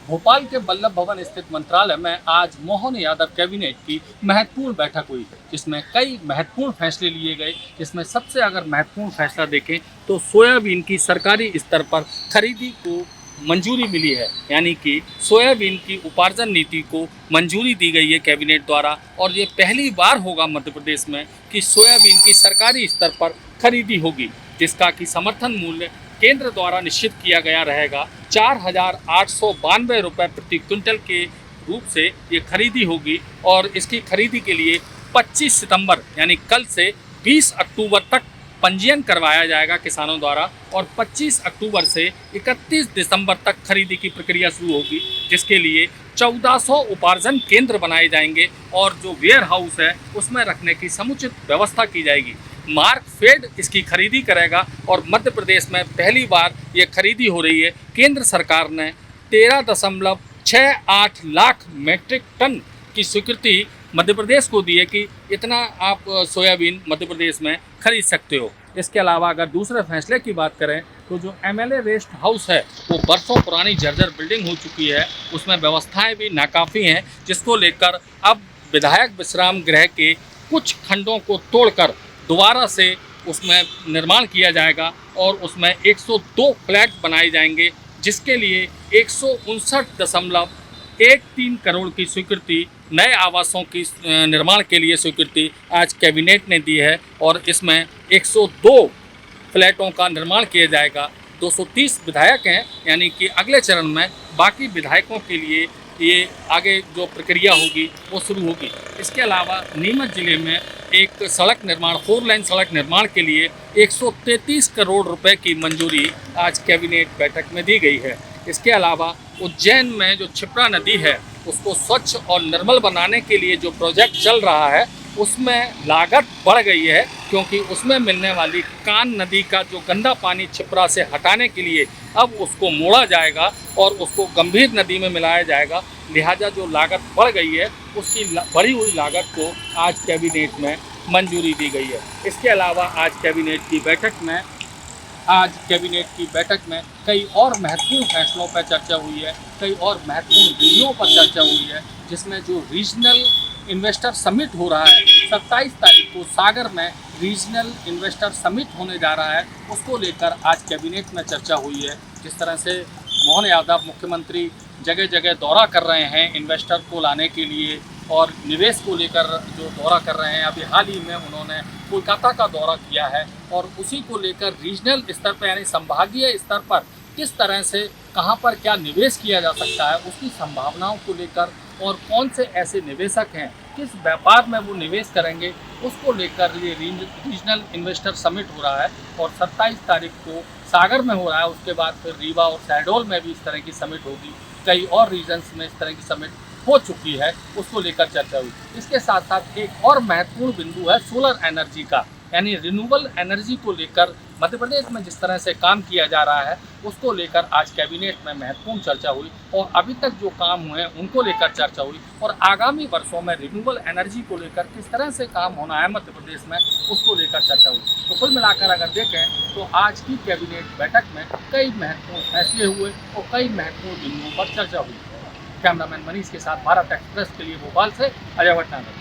भोपाल के वल्लभ भवन स्थित मंत्रालय में आज मोहन यादव कैबिनेट की महत्वपूर्ण बैठक हुई, जिसमें कई महत्वपूर्ण फैसले लिए गए। जिसमें सबसे अगर महत्वपूर्ण फैसला देखें तो सोयाबीन की सरकारी स्तर पर खरीदी को मंजूरी मिली है, यानी कि सोयाबीन की उपार्जन नीति को मंजूरी दी गई है कैबिनेट द्वारा। और ये पहली बार होगा मध्य प्रदेश में कि सोयाबीन की सरकारी स्तर पर खरीदी होगी, जिसका कि समर्थन मूल्य केंद्र द्वारा निश्चित किया गया रहेगा। 4,892 रुपये प्रति क्विंटल के रूप से ये खरीदी होगी। और इसकी खरीदी के लिए 25 सितंबर यानी कल से 20 अक्टूबर तक पंजीयन करवाया जाएगा किसानों द्वारा, और 25 अक्टूबर से 31 दिसंबर तक खरीदी की प्रक्रिया शुरू होगी, जिसके लिए 1400 उपार्जन केंद्र बनाए जाएंगे और जो वेयर हाउस है उसमें रखने की समुचित व्यवस्था की जाएगी। मार्क फेड इसकी खरीदी करेगा और मध्य प्रदेश में पहली बार ये खरीदी हो रही है। केंद्र सरकार ने 13.68 लाख मीट्रिक टन की स्वीकृति मध्य प्रदेश को दी है कि इतना आप सोयाबीन मध्य प्रदेश में खरीद सकते हो। इसके अलावा अगर दूसरे फैसले की बात करें तो जो एमएलए रेस्ट हाउस है वो बरसों पुरानी जर्जर बिल्डिंग हो चुकी है, उसमें व्यवस्थाएं भी नाकाफ़ी हैं, जिसको लेकर अब विधायक विश्राम गृह के कुछ खंडों को तोड़कर दोबारा से उसमें निर्माण किया जाएगा और उसमें 102 फ्लैट बनाए जाएंगे, जिसके लिए 159.13 करोड़ की स्वीकृति नए आवासों की निर्माण के लिए स्वीकृति आज कैबिनेट ने दी है। और इसमें 102 फ्लैटों का निर्माण किया जाएगा। 230 विधायक हैं, यानी कि अगले चरण में बाकी विधायकों के लिए ये आगे जो प्रक्रिया होगी वो शुरू होगी। इसके अलावा नीमच जिले में एक सड़क निर्माण 4 लेन सड़क निर्माण के लिए 133 करोड़ रुपए की मंजूरी आज कैबिनेट बैठक में दी गई है। इसके अलावा उज्जैन में जो क्षिप्रा नदी है उसको स्वच्छ और निर्मल बनाने के लिए जो प्रोजेक्ट चल रहा है उसमें लागत बढ़ गई है, क्योंकि उसमें मिलने वाली कान नदी का जो गंदा पानी क्षिप्रा से हटाने के लिए अब उसको मोड़ा जाएगा और उसको गंभीर नदी में मिलाया जाएगा। लिहाजा जो लागत बढ़ गई है उसकी बढ़ी हुई लागत को आज कैबिनेट में मंजूरी दी गई है। इसके अलावा आज कैबिनेट की बैठक में कई और महत्वपूर्ण फैसलों पर चर्चा हुई है, कई और महत्वपूर्ण बिंदुओं पर चर्चा हुई है, जिसमें जो रीजनल इन्वेस्टर समिट हो रहा है 27 तारीख को सागर में रीजनल इन्वेस्टर समिट होने जा रहा है, उसको लेकर आज कैबिनेट में चर्चा हुई है। जिस तरह से मोहन यादव मुख्यमंत्री जगह जगह दौरा कर रहे हैं इन्वेस्टर को लाने के लिए और निवेश को लेकर जो दौरा कर रहे हैं, अभी हाल ही में उन्होंने कोलकाता का दौरा किया है और उसी को लेकर रीजनल स्तर पर यानी संभागीय स्तर पर किस तरह से कहां पर क्या निवेश किया जा सकता है उसकी संभावनाओं को लेकर और कौन से ऐसे निवेशक हैं किस व्यापार में वो निवेश करेंगे उसको लेकर ये रीजनल इन्वेस्टर समिट हो रहा है। और 27 तारीख को सागर में हो रहा है, उसके बाद फिर रीवा और शहडोल में भी इस तरह की समिट होगी। कई और रीजन्स में इस तरह की समिट हो चुकी है, उसको लेकर चर्चा हुई। इसके साथ साथ एक और महत्वपूर्ण बिंदु है सोलर एनर्जी का, यानी रिन्यूएबल एनर्जी को लेकर मध्य प्रदेश में जिस तरह से काम किया जा रहा है उसको लेकर आज कैबिनेट में महत्वपूर्ण चर्चा हुई और अभी तक जो काम हुए हैं उनको लेकर चर्चा हुई और आगामी वर्षों में रिन्यूएबल एनर्जी को लेकर किस तरह से काम होना है मध्य प्रदेश में उसको लेकर चर्चा हुई। तो कुल मिलाकर अगर देखें तो आज की कैबिनेट बैठक में कई महत्वपूर्ण फैसले हुए और कई महत्वपूर्ण बिंदुओं पर चर्चा हुई। कैमरामैन मनीष के साथ भारत एक्सप्रेस के लिए भोपाल से अजय भटनागर।